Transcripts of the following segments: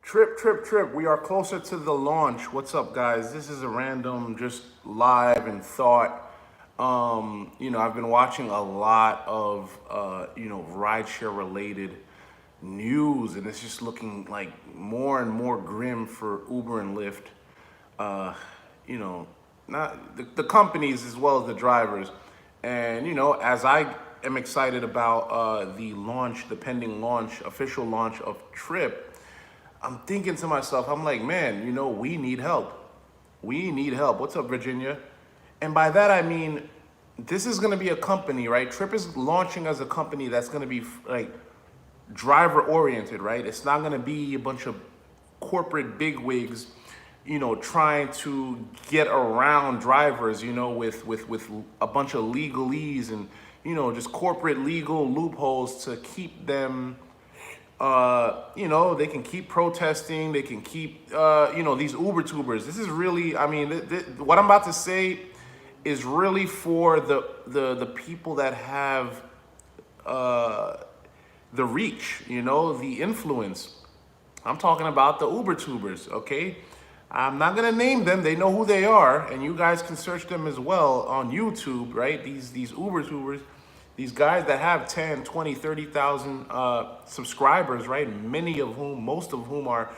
Trip. We are closer to the launch. What's up, guys? This is a random, just live and thought. I've been watching a lot of, rideshare related news, and it's just looking like more and more grim for Uber and Lyft. Not the companies as well as the drivers. And, as I am excited about the pending launch, official launch of Tryp, I'm thinking to myself, I'm like, man, we need help. We need help. What's up, Virginia? And by that, I mean, this is going to be a company, right? Tryp is launching as a company that's going to be like driver oriented, right? It's not going to be a bunch of corporate bigwigs, trying to get around drivers, with a bunch of legalese and, just corporate legal loopholes to keep them. They can keep protesting. They can keep, these UberTubers. This is really, I mean, what I'm about to say is really for the people that have the reach, the influence. I'm talking about the UberTubers, okay? I'm not gonna name them. They know who they are, and you guys can search them as well on YouTube, right? These UberTubers. These guys that have 10, 20, 30,000 subscribers, right? Most of whom are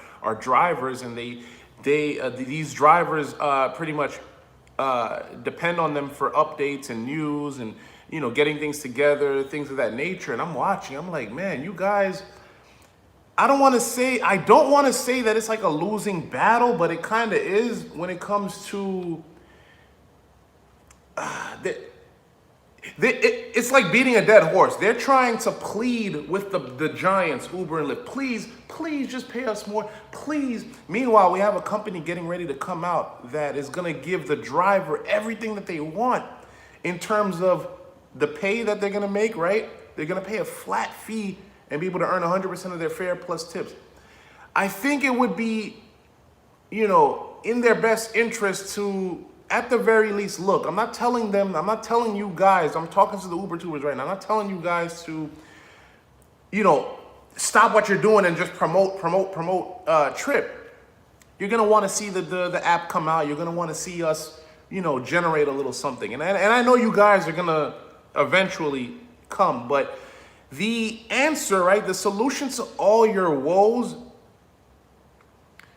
drivers, and these drivers pretty much depend on them for updates and news and, getting things together, things of that nature. And I'm watching, I'm like, man, you guys, I don't want to say that it's like a losing battle, but it kind of is when it comes to it's like beating a dead horse. They're trying to plead with the giants, Uber and Lyft. Please just pay us more. Please. Meanwhile, we have a company getting ready to come out that is going to give the driver everything that they want in terms of the pay that they're going to make, right? They're going to pay a flat fee and be able to earn 100% of their fare plus tips. I think it would be, in their best interest to, at the very least, look, I'm not telling you guys, I'm talking to the UberTubers right now. I'm not telling you guys to, stop what you're doing and just promote Tryp. You're going to want to see the app come out. You're going to want to see us, generate a little something. And I know you guys are going to eventually come, but the answer, right, the solution to all your woes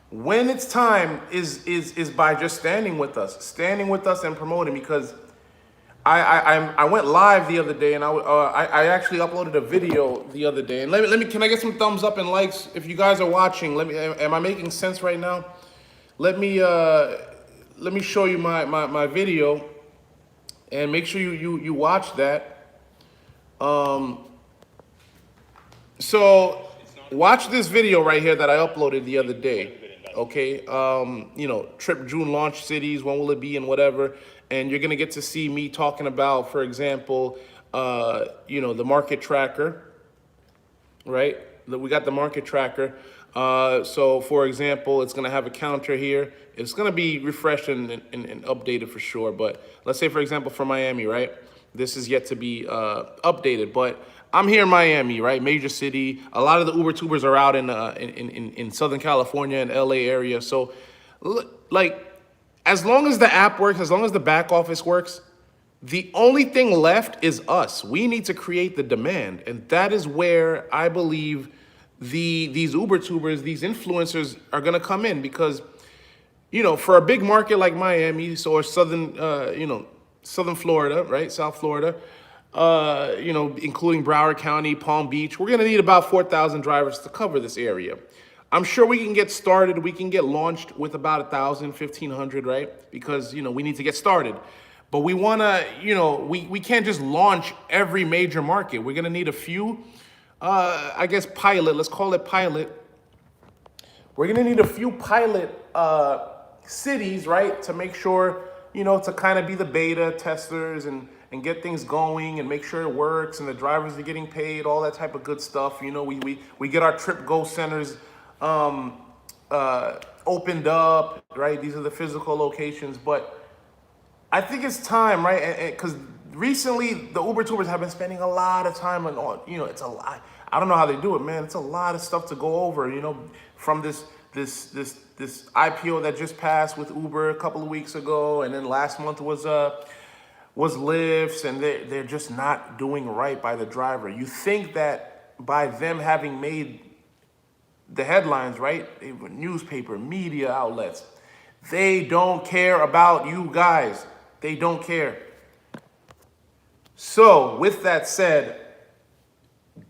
when it's time is by just standing with us and promoting. Because I went live the other day, and I actually uploaded a video the other day. And let me can I get some thumbs up and likes if you guys are watching? Am I making sense right now? Let me show you my video, and make sure you watch that. So watch this video right here that I uploaded the other day. Okay, Tryp June launch cities, when will it be, and whatever. And you're gonna get to see me talking about, for example, the market tracker, right? We got the market tracker. So for example, it's gonna have a counter here. It's gonna be refreshed and updated for sure. But let's say, for example, for Miami, right? This is yet to be updated, but I'm here in Miami, right? Major city. A lot of the UberTubers are out in Southern California and LA area. So, like, as long as the app works, as long as the back office works, the only thing left is us. We need to create the demand, and that is where I believe these UberTubers, these influencers, are gonna come in. Because, for a big market like Miami, or Southern Florida, right? South Florida. Including Broward County, Palm Beach, we're gonna need about 4,000 drivers to cover this area. I'm sure we can get started. We can get launched with about 1,000, 1,500, right? Because, we need to get started. But we wanna, we can't just launch every major market. We're gonna need a few, pilot, let's call it pilot. We're gonna need a few pilot cities, right? To make sure, to kind of be the beta testers and get things going and make sure it works and the drivers are getting paid, all that type of good stuff. We get our Tryp Go centers opened up, right? These are the physical locations. But I think it's time, right? Because recently the UberTubers have been spending a lot of time on, it's a lot. I don't know how they do it, man. It's a lot of stuff to go over, from this this IPO that just passed with Uber a couple of weeks ago, and then last month was Lyft's, and they're just not doing right by the driver. You think that by them having made the headlines, right? Newspaper, media outlets, they don't care about you guys. They don't care. So with that said,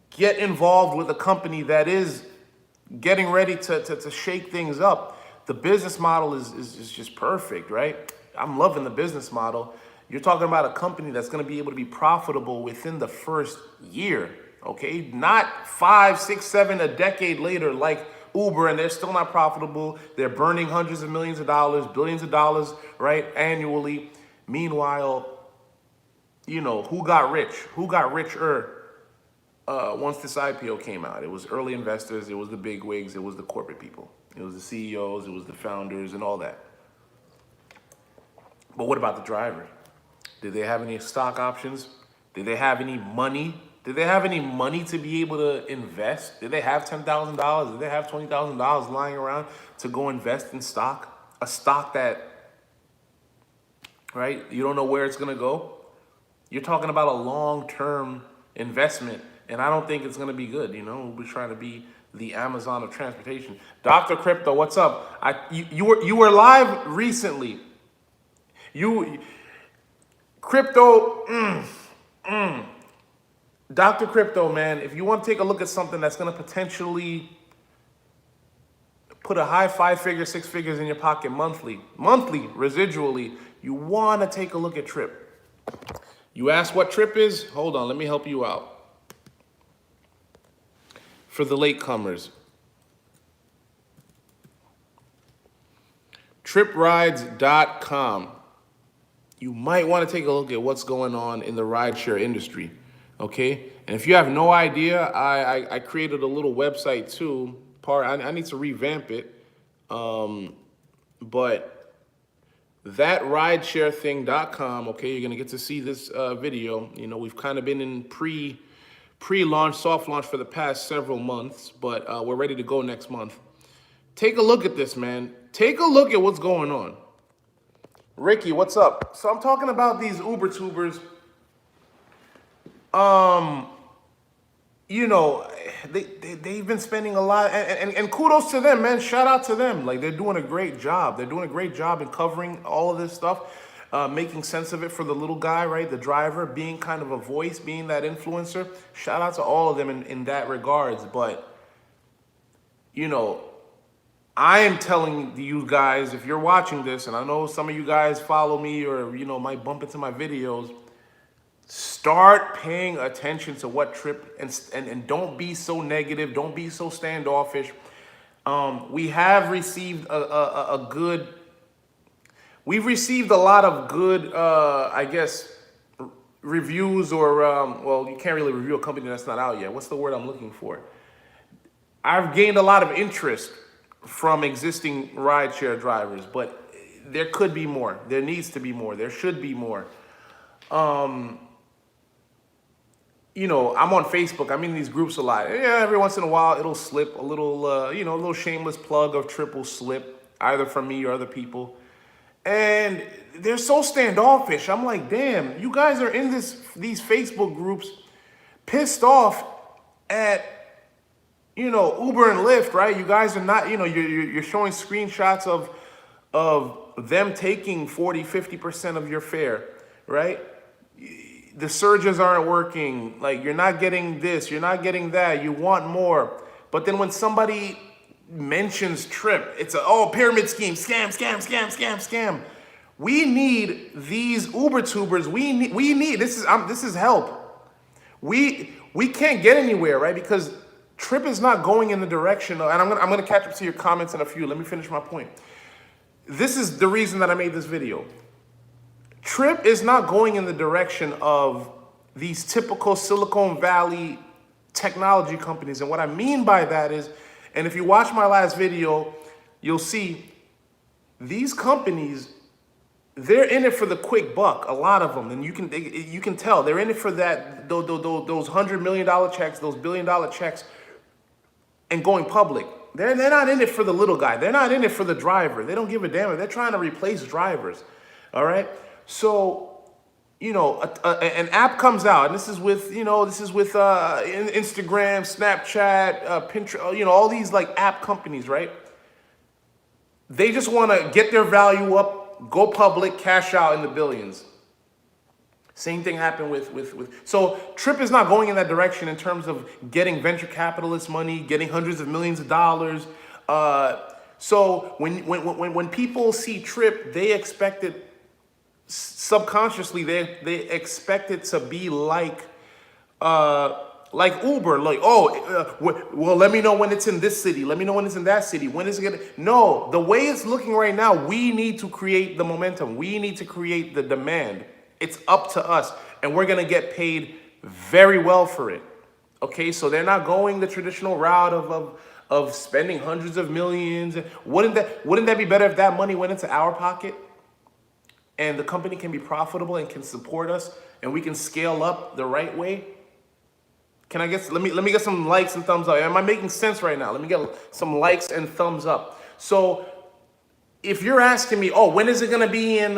get involved with a company that is getting ready to shake things up. The business model is just perfect, right? I'm loving the business model. You're talking about a company that's going to be able to be profitable within the first year, okay? Not 5, 6, 7, a decade later like Uber, and they're still not profitable. They're burning hundreds of millions of dollars, billions of dollars, right, annually. Meanwhile, you know, who got rich? Who got richer once this IPO came out? It was early investors, it was the big wigs, it was the corporate people. It was the CEOs, it was the founders and all that. But what about the driver? Did they have any stock options? Did they have any money? Did they have any money to be able to invest? Did they have $10,000? Did they have $20,000 lying around to go invest in stock? A stock that, right, you don't know where it's gonna go? You're talking about a long-term investment, and I don't think it's gonna be good. You know, we're trying to be the Amazon of transportation. Dr. Crypto, what's up? You were live recently. Crypto, Dr. Crypto, man, if you want to take a look at something that's going to potentially put a high 5-figure, 6 figures in your pocket monthly, residually, you want to take a look at Tryp. You ask what Tryp is? Hold on, let me help you out. For the latecomers, TrypRides.com. You might want to take a look at what's going on in the rideshare industry, okay? And if you have no idea, I created a little website too. I need to revamp it, but that ridesharething.com, okay, you're gonna get to see this video. You know, we've kind of been in pre-launch, soft launch for the past several months, but we're ready to go next month. Take a look at this, man. Take a look at what's going on. Ricky, what's up? So I'm talking about these UberTubers. You know, they've been spending a lot, and kudos to them, man. Shout out to them. Like, they're doing a great job. They're doing a great job in covering all of this stuff, making sense of it for the little guy, right? The driver, being kind of a voice, being that influencer. Shout out to all of them in that regards. But, you know, I am telling you guys, if you're watching this, and I know some of you guys follow me or, you know, might bump into my videos, start paying attention to what Tryp, and don't be so negative, don't be so standoffish. We have received we've received a lot of good, I guess, reviews or, well, you can't really review a company that's not out yet. What's the word I'm looking for? I've gained a lot of interest from existing rideshare drivers, but there could be more. There needs to be more. There should be more. You know, I'm on Facebook. I'm in these groups a lot. Yeah, every once in a while it'll slip a little, you know, a little shameless plug of Tryp will slip, either from me or other people. And they're so standoffish. I'm like, damn, you guys are in these Facebook groups pissed off at, you know, Uber and Lyft, right? You guys are not, you know, you're showing screenshots of them taking 40, 50% of your fare, right? The surges aren't working. Like, you're not getting this, you're not getting that, you want more. But then when somebody mentions Tryp, it's a pyramid scheme, scam. We need these UberTubers. We need this is help. We can't get anywhere, right? Because Tryp is not going in the direction of, and I'm gonna catch up to your comments in a few. Let me finish my point. This is the reason that I made this video. Tryp is not going in the direction of these typical Silicon Valley technology companies. And what I mean by that is, and if you watch my last video, you'll see these companies, they're in it for the quick buck, a lot of them. And you can tell they're in it for that, those $100 million checks, those $1 billion checks, and going public. they're not in it for the little guy. They're not in it for the driver. They don't give a damn. They're trying to replace drivers. All right. So, an app comes out, and this is with Instagram, Snapchat, Pinterest, all these like app companies, right? They just want to get their value up, go public, cash out in the billions. Same thing happened with so Tryp is not going in that direction in terms of getting venture capitalist money, getting hundreds of millions of dollars. So when people see Tryp, they expect it subconsciously. They expect it to be like Uber, well, let me know when it's in this city. Let me know when it's in that city. When is it gonna? No, the way it's looking right now, we need to create the momentum. We need to create the demand. It's up to us, and we're gonna get paid very well for it. Okay, so they're not going the traditional route of spending hundreds of millions. Wouldn't that be better if that money went into our pocket, and the company can be profitable and can support us, and we can scale up the right way? Can I get? Let me get some likes and thumbs up. Am I making sense right now? Let me get some likes and thumbs up. So, if you're asking me, oh, when is it gonna be in,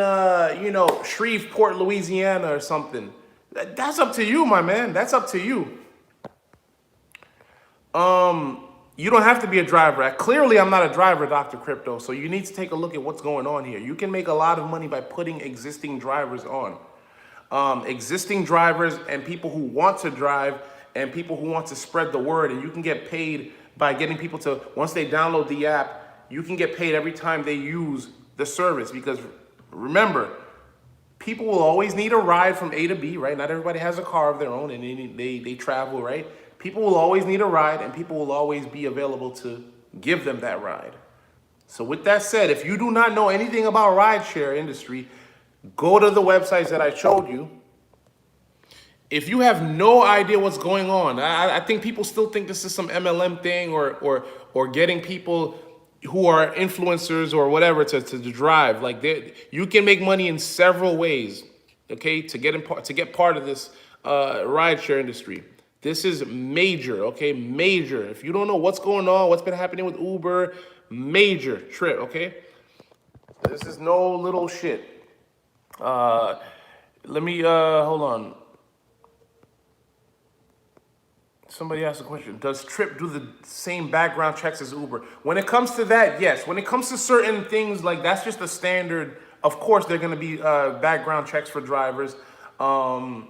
Shreveport, Louisiana, or something? That's up to you, my man. That's up to you. You don't have to be a driver. Clearly, I'm not a driver, Dr. Crypto. So you need to take a look at what's going on here. You can make a lot of money by putting existing drivers on. Existing drivers and people who want to drive and people who want to spread the word, and you can get paid by getting people to, once they download the app, you can get paid every time they use the service, because remember, people will always need a ride from A to B, right? Not everybody has a car of their own and they travel, right? People will always need a ride, and people will always be available to give them that ride. So with that said, if you do not know anything about rideshare industry, go to the websites that I showed you. If you have no idea what's going on, I think people still think this is some MLM thing or getting people who are influencers or whatever to drive. Like, you can make money in several ways, okay, to get part of this rideshare industry. This is major, okay, major. If you don't know what's going on, what's been happening with Uber, major Tryp, okay? This is no little shit. Let me, hold on. Somebody asked a question. Does Tryp do the same background checks as Uber? When it comes to that, yes. When it comes to certain things, like that's just the standard. Of course, there are going to be background checks for drivers. You're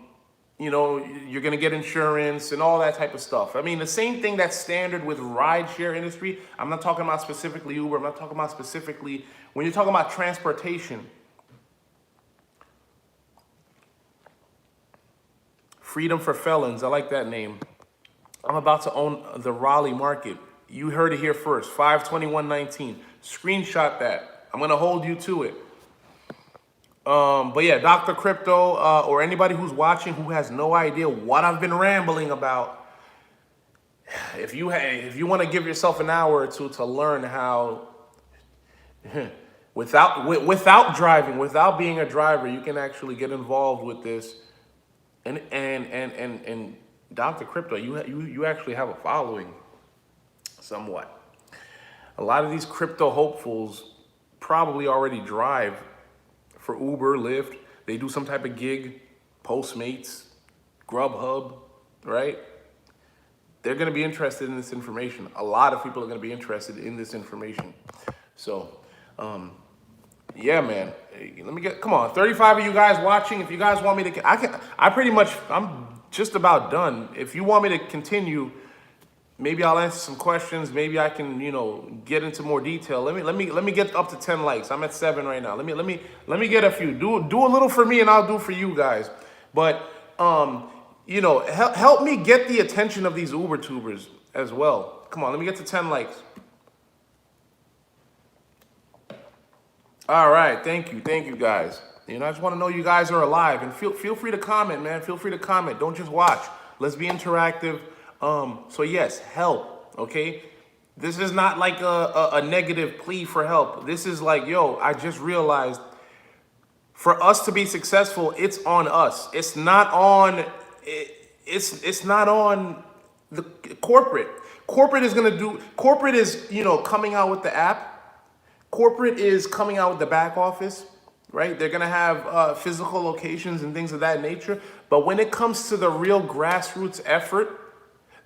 going to get insurance and all that type of stuff. I mean, the same thing that's standard with rideshare industry. I'm not talking about specifically Uber. I'm not talking about specifically when you're talking about transportation. Freedom for felons. I like that name. I'm about to own the Raleigh market. You heard it here first. 5/21/19. Screenshot that. I'm gonna hold you to it. But yeah, Dr. Crypto, or anybody who's watching who has no idea what I've been rambling about, if you want to give yourself an hour or two to learn how, without driving, without being a driver, you can actually get involved with this, and Dr. Crypto, you actually have a following, somewhat. A lot of these crypto hopefuls probably already drive for Uber, Lyft. They do some type of gig, Postmates, Grubhub, right? They're gonna be interested in this information. A lot of people are gonna be interested in this information. So, yeah, man. Come on, 35 of you guys watching. If you guys want me to, I'm just about done. If you want me to continue, maybe I'll answer some questions. Maybe I can, get into more detail. Let me get up to 10 likes. I'm at 7 right now. Let me get a few. Do a little for me, and I'll do for you guys. But help me get the attention of these UberTubers as well. Come on, let me get to 10 likes. All right, thank you guys. I just want to know you guys are alive, and feel free to comment, man. Feel free to comment. Don't just watch. Let's be interactive. So yes, help. Okay, this is not like a negative plea for help. This is like, yo, I just realized, for us to be successful, it's on us. It's not on the corporate. Corporate is, coming out with the app. Corporate is coming out with the back office, right? They're gonna have physical locations and things of that nature. But when it comes to the real grassroots effort,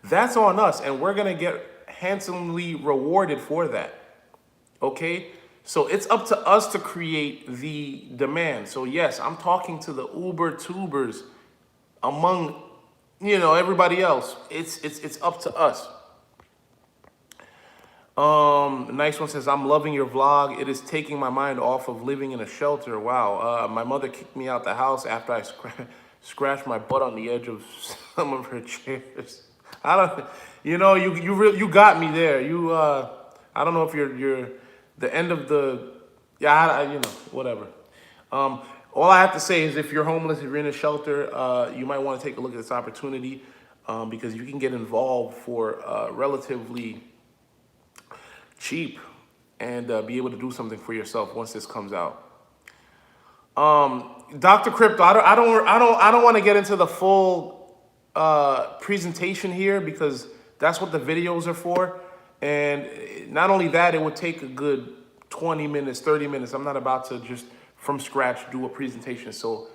that's on us, and we're gonna get handsomely rewarded for that. Okay? So it's up to us to create the demand. So yes, I'm talking to the UberTubers among, everybody else. It's up to us. Nice one says, I'm loving your vlog. It is taking my mind off of living in a shelter. Wow. My mother kicked me out the house after I scratched my butt on the edge of some of her chairs. I don't, you got me there. I don't know if you're the end of the, yeah, whatever. All I have to say is if you're homeless, if you're in a shelter, you might want to take a look at this opportunity because you can get involved for relatively cheap and be able to do something for yourself once this comes out. Dr. Crypto, I don't want to get into the full presentation here because that's what the videos are for. And not only that, it would take a good 20 minutes, 30 minutes. I'm not about to just from scratch do a presentation. So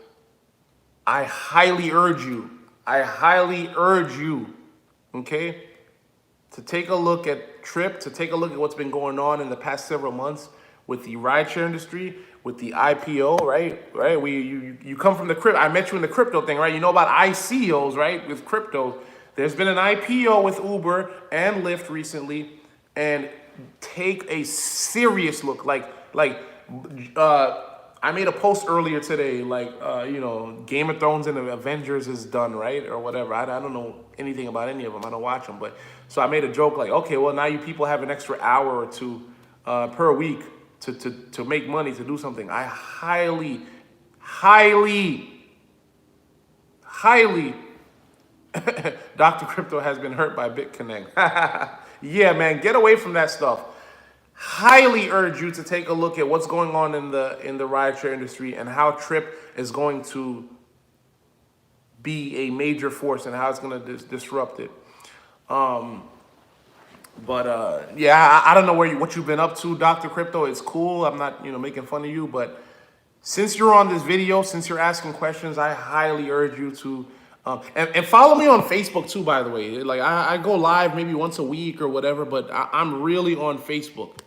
I highly urge you, okay, to take a look at Tryp, to take a look at what's been going on in the past several months with the rideshare industry, with the IPO, right? You come from the crypto. I met you in the crypto thing, right? You know about ICOs, right? With crypto, there's been an IPO with Uber and Lyft recently, and take a serious look. I made a post earlier today, Game of Thrones and the Avengers is done, right? Or whatever. I don't know anything about any of them. I don't watch them. But so I made a joke like, okay, well, now you people have an extra hour or two per week to make money, to do something. I highly Dr. Crypto has been hurt by BitConnect. Yeah, man, get away from that stuff. Highly urge you to take a look at what's going on in the rideshare industry and how Tryp is going to be a major force and how it's going to disrupt it. Yeah, I don't know what you've been up to, Dr. Crypto. It's cool. I'm not making fun of you, but since you're on this video, since you're asking questions, I highly urge you to and follow me on Facebook too, by the way. Like I go live maybe once a week or whatever, but I'm really on Facebook.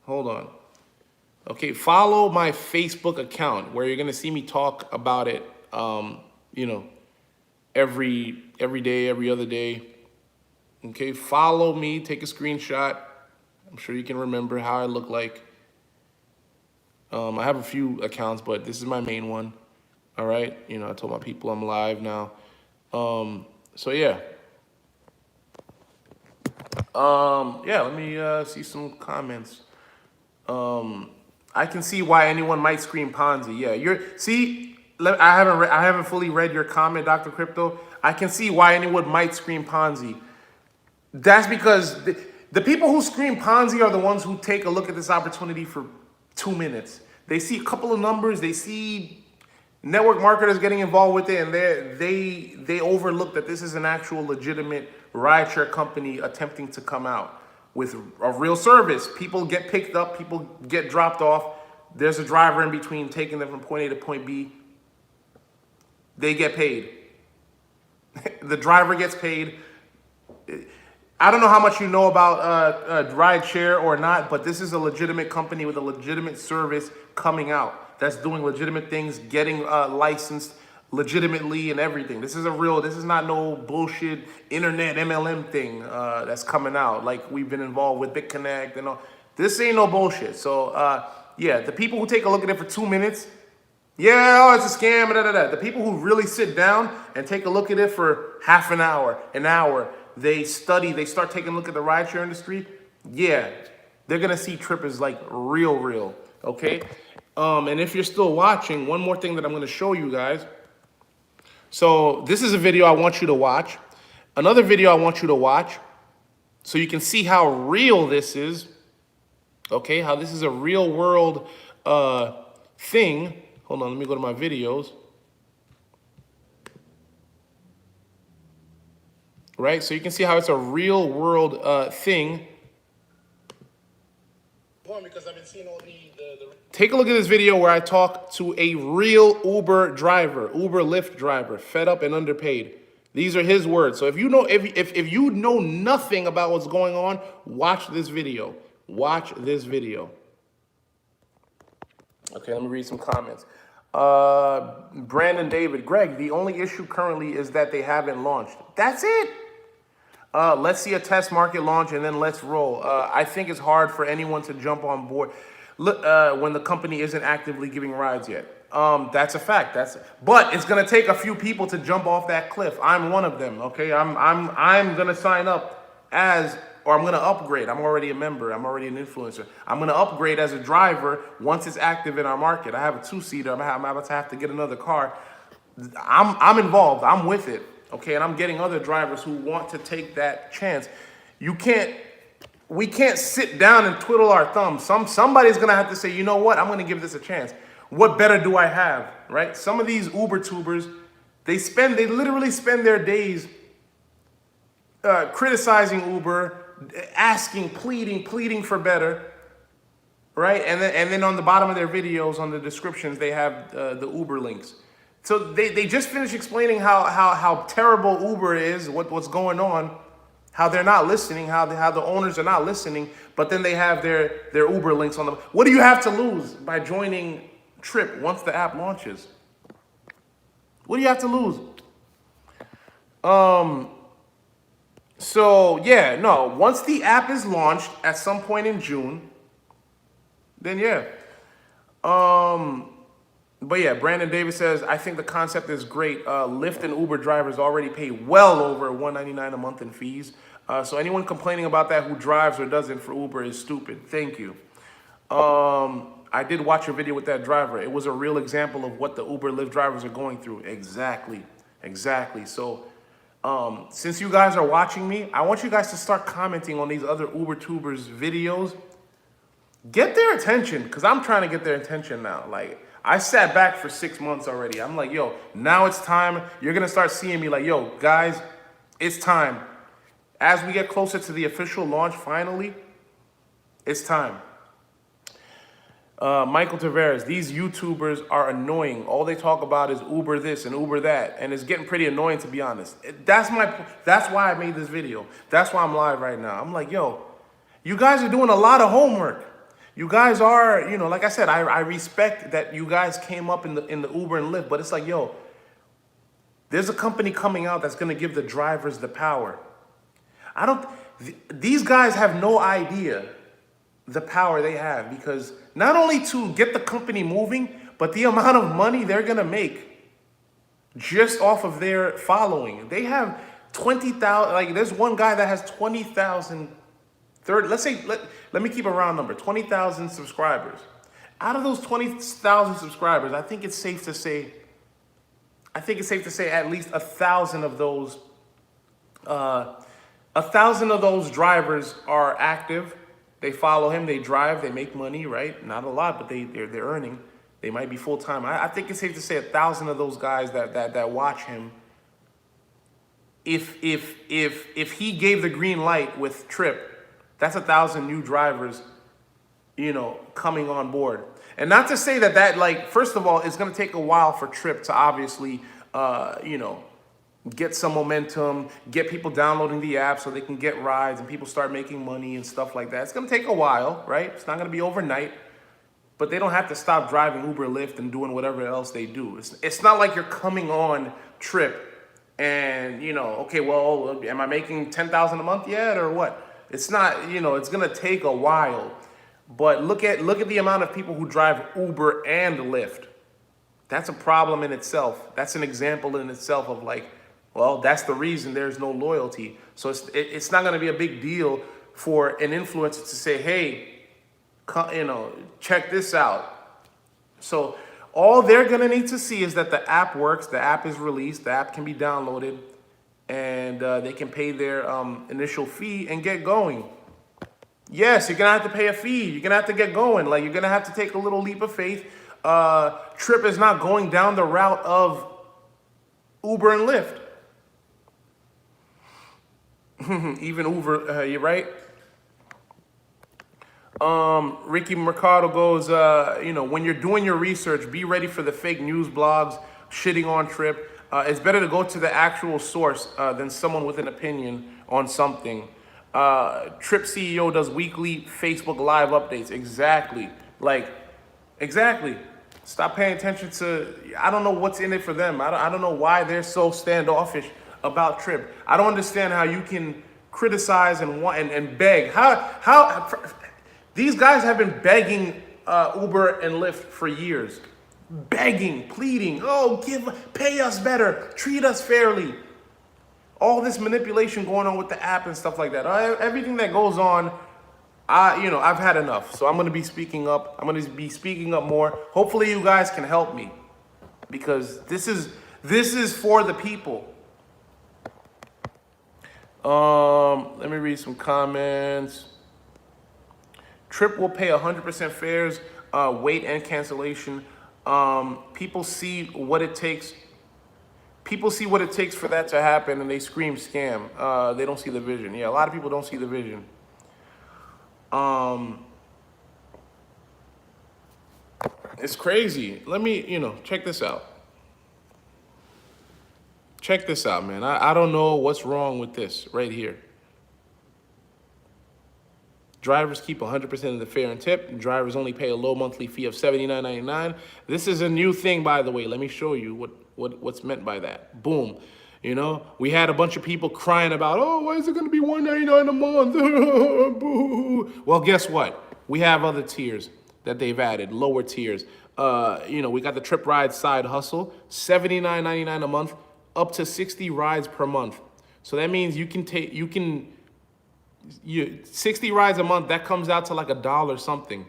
Hold on. Okay, follow my Facebook account where you're gonna see me talk about it. Every day, every other day. Okay, follow me. Take a screenshot. I'm sure you can remember how I look like. I have a few accounts, but this is my main one. All right, I told my people I'm live now. So yeah. Yeah, let me see some comments. I can see why anyone might scream Ponzi. Yeah, I haven't fully read your comment, Dr. Crypto. I can see why anyone might scream Ponzi. That's because the people who scream Ponzi are the ones who take a look at this opportunity for 2 minutes. They see a couple of numbers, they see network marketers getting involved with it, and they overlook that this is an actual legitimate rideshare company attempting to come out with a real service. People get picked up, people get dropped off. There's a driver in between taking them from point A to point B. They get paid. The driver gets paid. I don't know how much you know about rideshare or not, but this is a legitimate company with a legitimate service coming out that's doing legitimate things, getting licensed legitimately and everything. This is not no bullshit internet MLM thing that's coming out like we've been involved with BitConnect and all. This ain't no bullshit. So yeah, the people who take a look at it for 2 minutes, yeah, it's a scam, The people who really sit down and take a look at it for half an hour, they study, they start taking a look at the rideshare industry, yeah, they're gonna see Tryp is like real, okay? And if you're still watching, one more thing that I'm gonna show you guys. So this is a video I want you to watch. Another video I want you to watch so you can see how real this is, okay? How this is a real world thing. Hold on, let me go to my videos. right? So you can see how it's a real world thing. Because I've been seeing all Take a look at this video where I talk to a real Uber driver, Uber Lyft driver, fed up and underpaid. These are his words. So if you know if you know nothing about what's going on, watch this video. Watch this video. Okay, let me read some comments. Brandon David, Greg, the only issue currently is that they haven't launched. That's it. Let's see a test market launch and then let's roll. I think it's hard for anyone to jump on board when the company isn't actively giving rides yet. That's a fact. But it's gonna take a few people to jump off that cliff. I'm one of them. Okay, I'm gonna sign up or I'm gonna upgrade. I'm already a member. I'm already an influencer. I'm gonna upgrade as a driver once it's active in our market. I have a 2-seater. I'm about to have to get another car. I'm involved. I'm with it. Okay, and I'm getting other drivers who want to take that chance. We can't sit down and twiddle our thumbs. Somebody's gonna have to say, you know what? I'm gonna give this a chance. What better do I have, right? Some of these UberTubers, they literally spend their days criticizing Uber, asking, pleading for better, right? And then on the bottom of their videos, on the descriptions, they have the Uber links. So they just finished explaining how terrible Uber is, what's going on, how they're not listening, how the owners are not listening, but then they have their Uber links on them. What do you have to lose by joining Tryp once the app launches? What do you have to lose? So yeah, no, once the app is launched at some point in June, then yeah. But yeah, Brandon Davis says, I think the concept is great. Lyft and Uber drivers already pay well over $199 a month in fees. So anyone complaining about that who drives or doesn't for Uber is stupid. Thank you. I did watch your video with that driver. It was a real example of what the Uber Lyft drivers are going through. Exactly. So since you guys are watching me, I want you guys to start commenting on these other UberTubers videos. Get their attention, because I'm trying to get their attention now. Like, I sat back for 6 months already. I'm like, yo, now it's time. You're going to start seeing me like, yo, guys, it's time. As we get closer to the official launch, finally, it's time. Michael Tavares, these YouTubers are annoying. All they talk about is Uber this and Uber that. And it's getting pretty annoying, to be honest. That's why I made this video. That's why I'm live right now. I'm like, yo, you guys are doing a lot of homework. You guys are, like I said, I respect that you guys came up in the Uber and Lyft, but it's like, yo, there's a company coming out that's going to give the drivers the power. These guys have no idea the power they have, because not only to get the company moving, but the amount of money they're going to make just off of their following. They have 20,000, like there's one guy that has 20,000 let's say, let me keep a round number, 20,000 subscribers. Out of those 20,000 subscribers, I think it's safe to say at least 1,000 of those, 1,000 of those drivers are active. They follow him, they drive, they make money, right? Not a lot, but they're earning. They might be full-time. I think it's safe to say 1,000 of those guys that watch him, if he gave the green light with Tryp, that's 1,000 new drivers, coming on board. And not to say that like, first of all, it's going to take a while for Tryp to obviously, get some momentum, get people downloading the app so they can get rides and people start making money and stuff like that. It's going to take a while, right? It's not going to be overnight, but they don't have to stop driving Uber, Lyft, and doing whatever else they do. It's not like you're coming on Tryp and, okay, well, am I making 10,000 a month yet or what? It's not, it's going to take a while, but look at the amount of people who drive Uber and Lyft. That's a problem in itself. That's an example in itself of like, well, that's the reason there's no loyalty. So it's not going to be a big deal for an influencer to say, hey, check this out. So all they're going to need to see is that the app works, the app is released, the app can be downloaded, and they can pay their initial fee and get going. Yes, you're going to have to pay a fee. You're going to have to get going. Like, you're going to have to take a little leap of faith. Tryp is not going down the route of Uber and Lyft. Even Uber, you're right. Ricky Mercado goes, when you're doing your research, be ready for the fake news blogs shitting on Tryp. It's better to go to the actual source than someone with an opinion on something. Tryp CEO does weekly Facebook Live updates. Exactly. Exactly. Stop paying attention to, I don't know what's in it for them. I don't know why they're so standoffish about Tryp. I don't understand how you can criticize and want and beg. These guys have been begging Uber and Lyft for years. Begging, pleading, pay us better, treat us fairly. All this manipulation going on with the app and stuff like that. Everything that goes on, I've had enough. So I'm gonna be speaking up. I'm gonna be speaking up more. Hopefully you guys can help me, because this is for the people. Let me read some comments. Tryp will pay 100% fares, wait and cancellation. People see what it takes. People see what it takes for that to happen, and they scream scam. They don't see the vision. Yeah, a lot of people don't see the vision. It's crazy. Let me, check this out. Check this out, man. I don't know what's wrong with this right here. Drivers keep 100% of the fare and tip. Drivers only pay a low monthly fee of $79.99. This is a new thing, by the way. Let me show you what's meant by that. Boom. We had a bunch of people crying about, why is it going to be $199 a month? Boo. Well, guess what? We have other tiers that they've added, lower tiers. We got the Tryp Ride side hustle, $79.99 a month, up to 60 rides per month. So that means you can 60 rides a month, that comes out to like $1 something,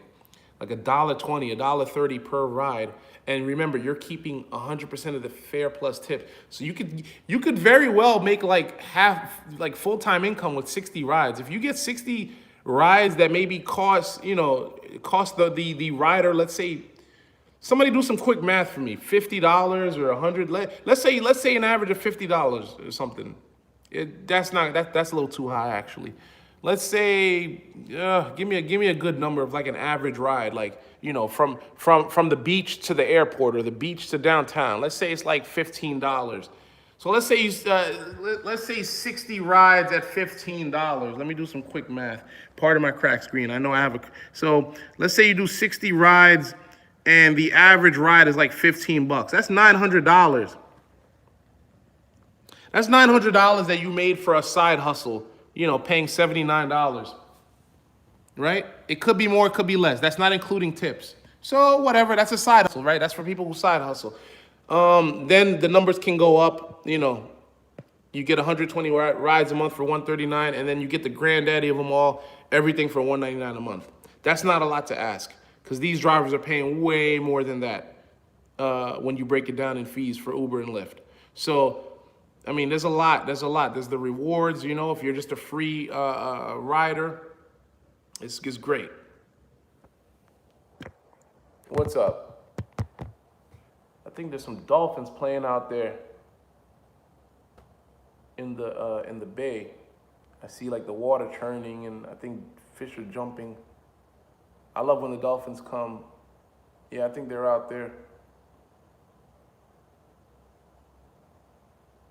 like $1.20, $1.30 per ride. And remember, you're keeping 100% of the fare plus tip. So you could very well make like full-time income with 60 rides. If you get 60 rides that maybe cost the rider, let's say, somebody do some quick math for me, $50 or $100. Let's say an average of $50 or something. That's a little too high, actually. Let's say, give me a good number of like an average ride, from the beach to the airport or the beach to downtown. Let's say it's like $15. So let's say 60 rides at $15. Let me do some quick math. Pardon my cracked screen. I know I have so let's say you do 60 rides and the average ride is like $15. That's $900. That's $900 that you made for a side hustle, paying $79, right? It could be more, it could be less. That's not including tips. So whatever, that's a side hustle, right? That's for people who side hustle. Then the numbers can go up, you get 120 rides a month for $139, and then you get the granddaddy of them all, everything for $199 a month. That's not a lot to ask, because these drivers are paying way more than that when you break it down in fees for Uber and Lyft. So, there's a lot. There's the rewards, if you're just a free rider, it's great. What's up? I think there's some dolphins playing out there in the bay. I see like the water churning, and I think fish are jumping. I love when the dolphins come. Yeah, I think they're out there.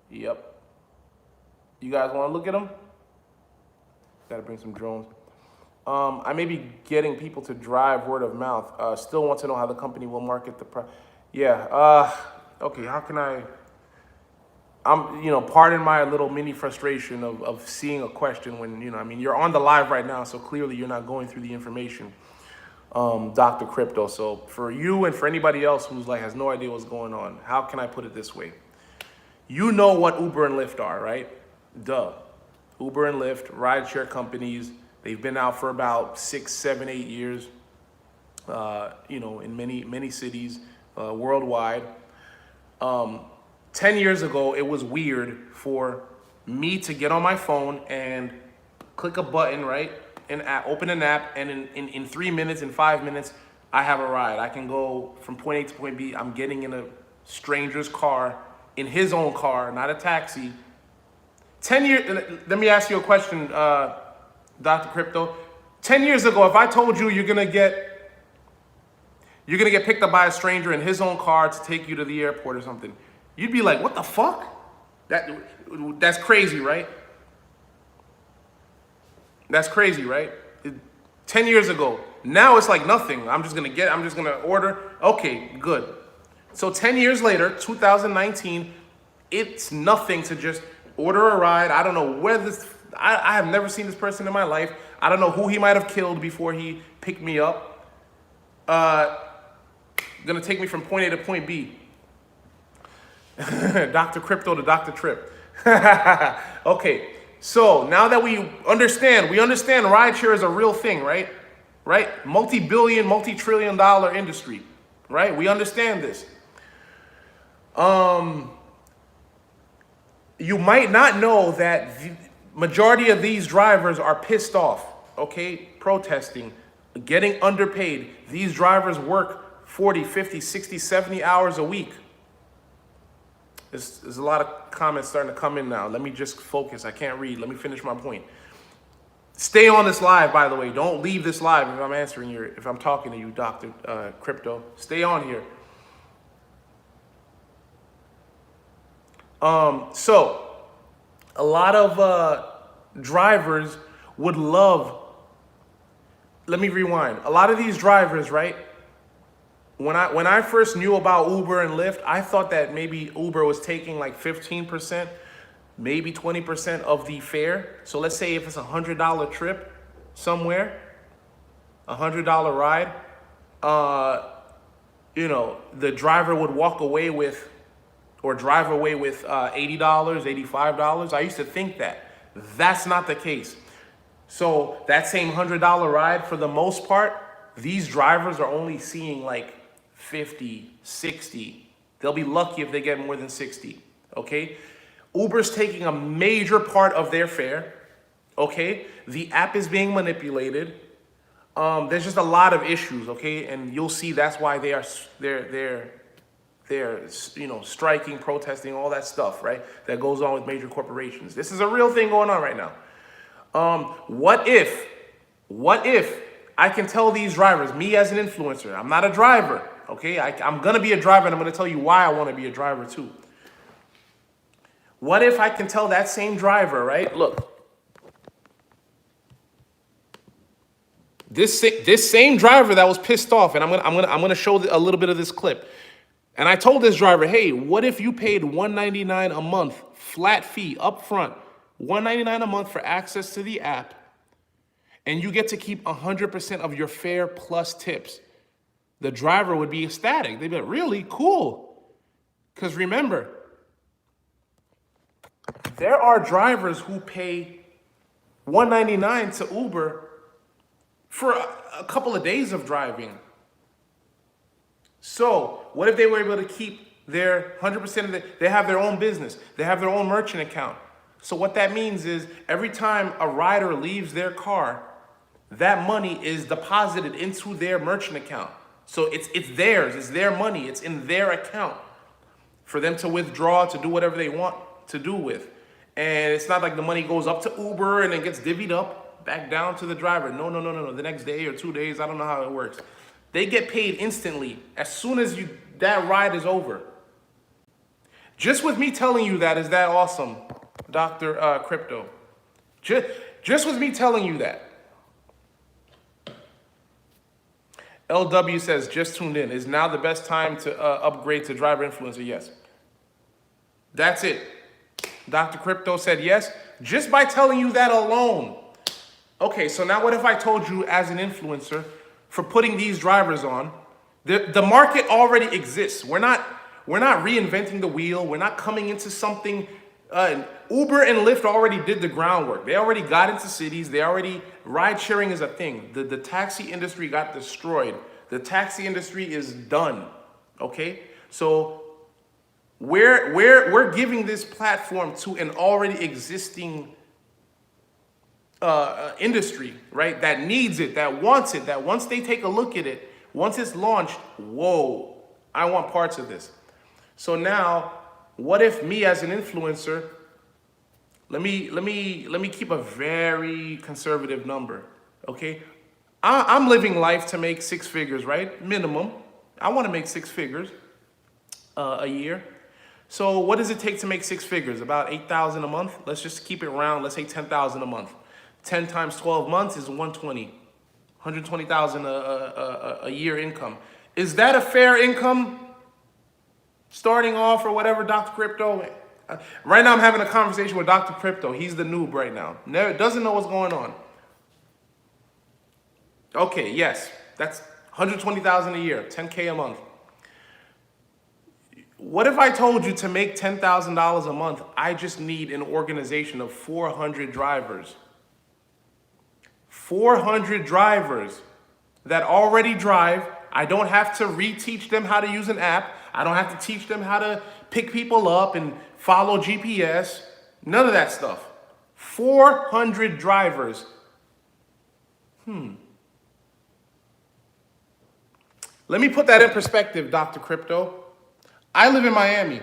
Yep. You guys want to look at them? Gotta bring some drones. I may be getting people to drive word of mouth. Still want to know how the company will market the product. Yeah. Okay. How can I? Pardon my little mini frustration of seeing a question when you're on the live right now, so clearly you're not going through the information. Dr. Crypto. So for you and for anybody else who's has no idea what's going on, how can I put it this way? You know what Uber and Lyft are, right? Duh. Uber and Lyft, rideshare companies. They've been out for about 6, 7, 8 years, in many cities worldwide. 10 years ago, it was weird for me to get on my phone and click a button, right? And open an app, and in 3 minutes, in 5 minutes, I have a ride. I can go from point A to point B. I'm getting in a stranger's car, in his own car, not a taxi, 10 years, let me ask you a question, Dr. Crypto. 10 years ago, if I told you you're gonna get picked up by a stranger in his own car to take you to the airport or something, you'd be like, what the fuck? That's crazy, right? That's crazy, right? 10 years ago. Now it's like nothing. I'm just gonna order. Okay, good. So 10 years later, 2019, it's nothing to just order a ride. I don't know where I have never seen this person in my life. I don't know who he might have killed before he picked me up. Gonna take me from point A to point B. Dr. Crypto to Dr. Tryp. Okay, so now that we understand rideshare is a real thing, right? Right? Multi-billion, multi-trillion-dollar industry, right? We understand this. You might not know that the majority of these drivers are pissed off, okay? Protesting, getting underpaid. These drivers work 40, 50, 60, 70 hours a week. There's a lot of comments starting to come in now. Let me just focus. I can't read. Let me finish my point. Stay on this live, by the way. Don't leave this live if I'm talking to you, Dr. Crypto. Stay on here. So a lot of drivers would love, let me rewind. A lot of these drivers, right? When I first knew about Uber and Lyft, I thought that maybe Uber was taking like 15%, maybe 20% of the fare. So let's say if it's $100 trip somewhere, $100 ride, the driver would walk away with, or drive away with $80, $85. I used to think that. That's not the case. So that same $100 ride, for the most part, these drivers are only seeing like 50, 60. They'll be lucky if they get more than 60, okay? Uber's taking a major part of their fare, okay? The app is being manipulated. There's just a lot of issues, okay? And you'll see that's why they're striking, protesting, all that stuff, right? That goes on with major corporations. This is a real thing going on right now. What if I can tell these drivers, me as an influencer, I'm not a driver, okay? I'm gonna be a driver, and I'm gonna tell you why I wanna be a driver too. What if I can tell that same driver, right? Look, this same driver that was pissed off, and I'm gonna show a little bit of this clip. And I told this driver, hey, what if you paid $199 a month, flat fee up front, $199 a month for access to the app, and you get to keep 100% of your fare plus tips? The driver would be ecstatic. They'd be like, really? Cool. Because remember, there are drivers who pay $199 to Uber for a couple of days of driving. So what if they were able to keep their 100% of they have their own business, they have their own merchant account. So what that means is every time a rider leaves their car, that money is deposited into their merchant account. So it's theirs, it's their money, it's in their account for them to withdraw, to do whatever they want to do with. And it's not like the money goes up to Uber and then gets divvied up back down to the driver. No. The next day or 2 days, I don't know how it works. They get paid instantly as soon as that ride is over. Just with me telling you that, is that awesome, Dr. Crypto? Just with me telling you that. LW says, just tuned in. Is now the best time to upgrade to driver influencer? Yes. That's it. Dr. Crypto said yes, just by telling you that alone. Okay, so now what if I told you as an influencer, for putting these drivers on, the market already exists. We're not reinventing the wheel. We're not coming into something. Uber and Lyft already did the groundwork. They already got into cities. Ride sharing is a thing. The taxi industry got destroyed. The taxi industry is done. Okay, so we're giving this platform to an already existing industry, right? That needs it, that wants it, that once they take a look at it, once it's launched, whoa, I want parts of this. So now, what if me as an influencer, let me keep a very conservative number. Okay, I'm living life to make six figures, right? Minimum. I want to make six figures a year. So what does it take to make six figures? About 8,000 a month. Let's just keep it round. Let's say 10,000 a month. 10 times 12 months is 120. 120,000 a year income. Is that a fair income starting off or whatever, Dr. Crypto? Right now I'm having a conversation with Dr. Crypto. He's the noob right now. Never, doesn't know what's going on. Okay, yes, that's 120,000 a year, 10K a month. What if I told you to make $10,000 a month, I just need an organization of 400 drivers? 400 drivers that already drive. I don't have to reteach them how to use an app. I don't have to teach them how to pick people up and follow GPS. None of that stuff. 400 drivers. Let me put that in perspective, Dr. Crypto. I live in Miami.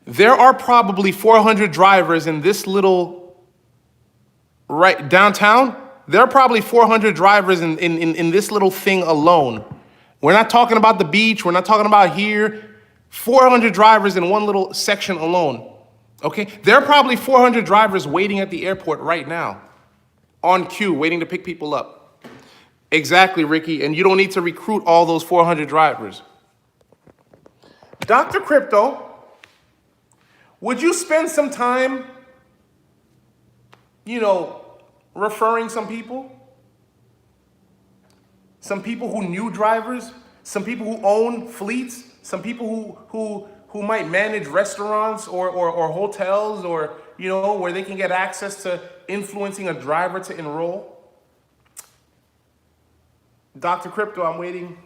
There are probably 400 drivers in this little, right downtown. There are probably 400 drivers in this little thing alone. We're not talking about the beach. We're not talking about here. 400 drivers in one little section alone. Okay? There are probably 400 drivers waiting at the airport right now on queue, waiting to pick people up. Exactly, Ricky. And you don't need to recruit all those 400 drivers. Dr. Crypto, would you spend some time, referring some people? Some people who knew drivers, some people who own fleets, some people who might manage restaurants or hotels or, where they can get access to influencing a driver to enroll. Dr. Crypto, I'm waiting.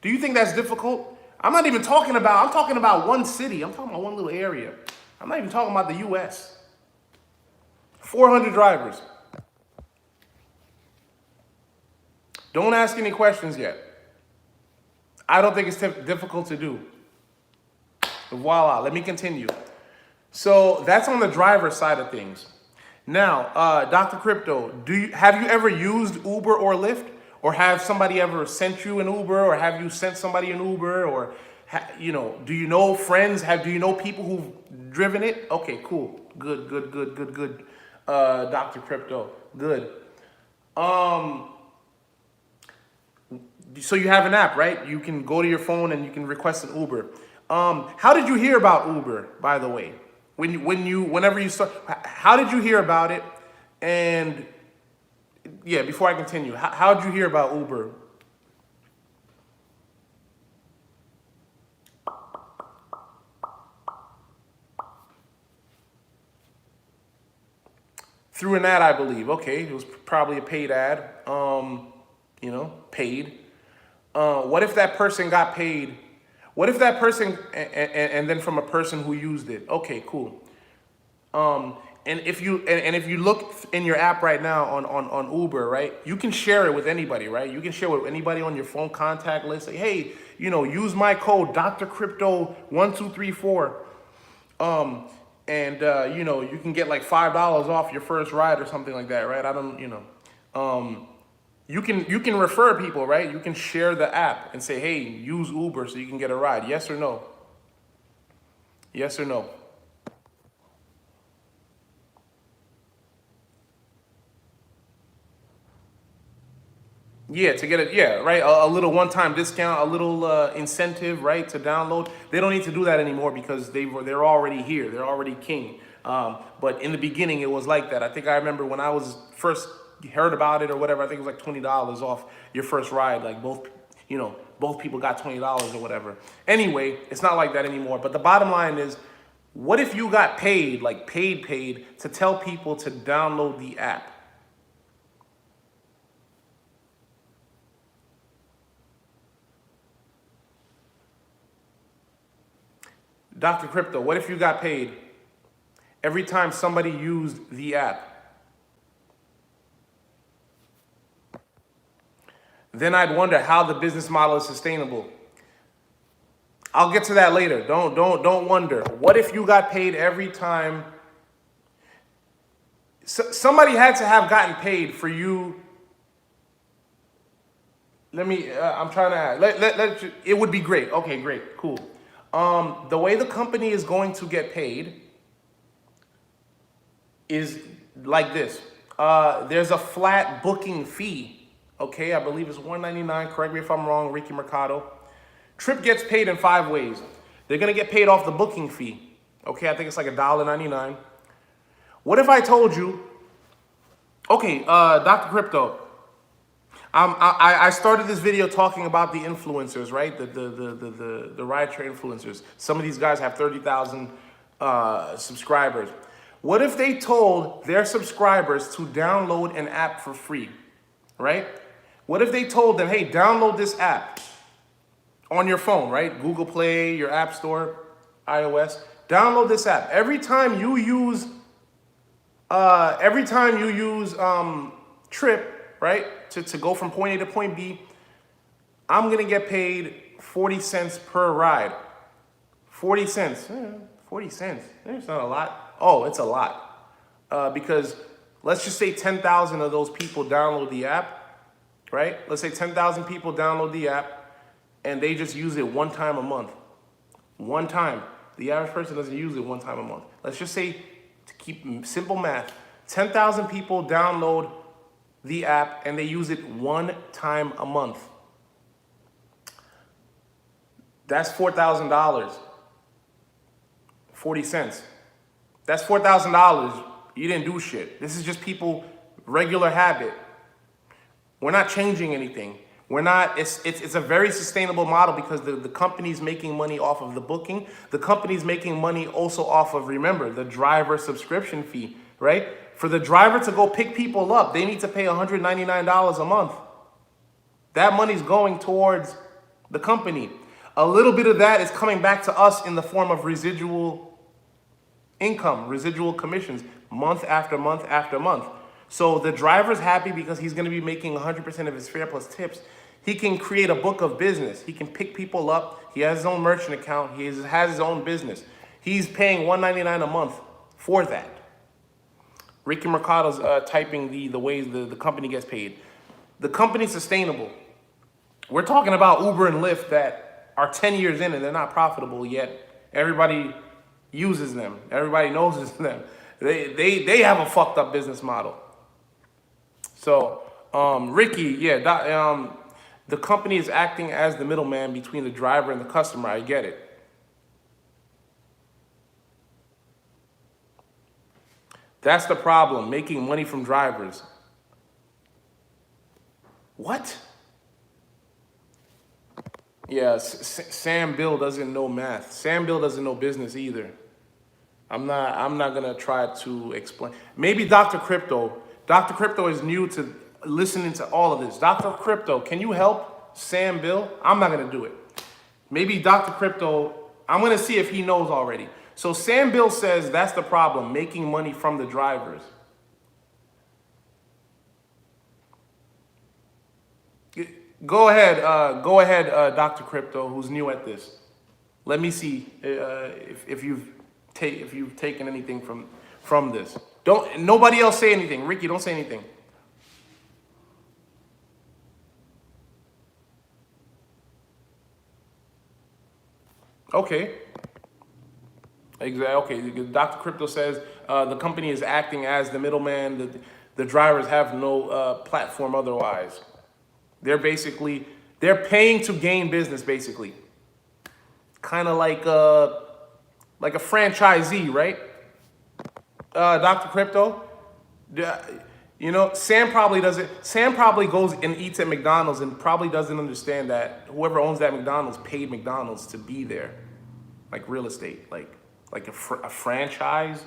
Do you think that's difficult? I'm talking about one city. I'm talking about one little area. I'm not even talking about the US. 400 drivers. Don't ask any questions yet. I don't think it's difficult to do. Voila, let me continue. So that's on the driver side of things. Now, Dr. Crypto, have you ever used Uber or Lyft? Or have somebody ever sent you an Uber? Or have you sent somebody an Uber? Or, do you know friends? Do you know people who've driven it? Okay, cool. Good. Dr. Crypto, good. So you have an app, right? You can go to your phone and you can request an Uber. How did you hear about Uber, by the way? Whenever you start, how did you hear about it? And yeah, before I continue, how did you hear about Uber? Through an ad, I believe. Okay, it was probably a paid ad. Paid. What if that person got paid? What if that person, and then from a person who used it? Okay, cool. And if you look in your app right now on Uber, right, you can share it with anybody, right? You can share with anybody on your phone contact list. Say, hey, use my code Dr. Crypto 1234. You can get like $5 off your first ride or something like that, right? You can refer people, right? You can share the app and say, hey, use Uber so you can get a ride. Yes or no? Yes or no? Yeah, to get it, yeah, right. A little one-time discount, a little incentive, right, to download. They don't need to do that anymore because they're already here. They're already king. But in the beginning, it was like that. I think I remember when I was first heard about it or whatever. I think it was like $20 off your first ride. Like both people got $20 or whatever. Anyway, it's not like that anymore. But the bottom line is, what if you got paid, like paid, to tell people to download the app? Dr. Crypto, what if you got paid every time somebody used the app? Then I'd wonder how the business model is sustainable. I'll get to that later. Don't wonder. What if you got paid every time? Somebody had to have gotten paid for you. Let me. I'm trying to add. It would be great. Okay, great, cool. The way the company is going to get paid is like this. There's a flat booking fee. Okay, I believe it's $199. Correct me if I'm wrong, Ricky Mercado. Tryp gets paid in 5 ways. They're gonna get paid off the booking fee. Okay, I think it's like $1.99. What if I told you, okay, Dr. Crypto, I started this video talking about the influencers, right? The rideshare influencers. Some of these guys have 30,000 subscribers. What if they told their subscribers to download an app for free, right? What if they told them, hey, download this app on your phone, right? Google Play, your App Store, iOS. Download this app. Every time you use Tryp, right, to go from point A to point B, I'm gonna get paid 40 cents per ride. 40 cents, 40 cents, it's not a lot. Oh, it's a lot. Because let's just say 10,000 of those people download the app, right? Let's say 10,000 people download the app and they just use it one time a month. One time. The average person doesn't use it one time a month. Let's just say, to keep simple math, 10,000 people download the app and they use it one time a month. That's $4,000. 40 cents. That's $4,000. You didn't do shit. This is just people, regular habit. We're not changing anything. We're not, it's a very sustainable model because the company's making money off of the booking. The company's making money also off of, remember, the driver subscription fee, right? For the driver to go pick people up, they need to pay $199 a month. That money's going towards the company. A little bit of that is coming back to us in the form of residual income, residual commissions, month after month after month. So the driver's happy because he's gonna be making 100% of his fare plus tips. He can create a book of business. He can pick people up. He has his own merchant account. He has his own business. He's paying $199 a month for that. Ricky Mercado's typing the ways the company gets paid. The company's sustainable. We're talking about Uber and Lyft that are 10 years in and they're not profitable yet. Everybody uses them. Everybody knows them. They have a fucked up business model. So, Ricky, yeah, the company is acting as the middleman between the driver and the customer. I get it. That's the problem, making money from drivers. What? Yeah, Sam Bill doesn't know math. Sam Bill doesn't know business either. I'm not gonna try to explain. Maybe Dr. Crypto. Dr. Crypto is new to listening to all of this. Dr. Crypto, can you help Sam Bill? I'm not gonna do it. Maybe Dr. Crypto, I'm gonna see if he knows already. So Sam Bill says that's the problem, making money from the drivers. Go ahead, Dr. Crypto, who's new at this. Let me see if you've taken anything from this. Nobody else say anything. Ricky, don't say anything. Okay. Exactly. Okay. Dr. Crypto says the company is acting as the middleman. The drivers have no platform otherwise. They're paying to gain business, basically. Kind of like a franchisee, right? Dr. Crypto, you know, Sam probably goes and eats at McDonald's and probably doesn't understand that whoever owns that McDonald's paid McDonald's to be there, like real estate, like a franchise.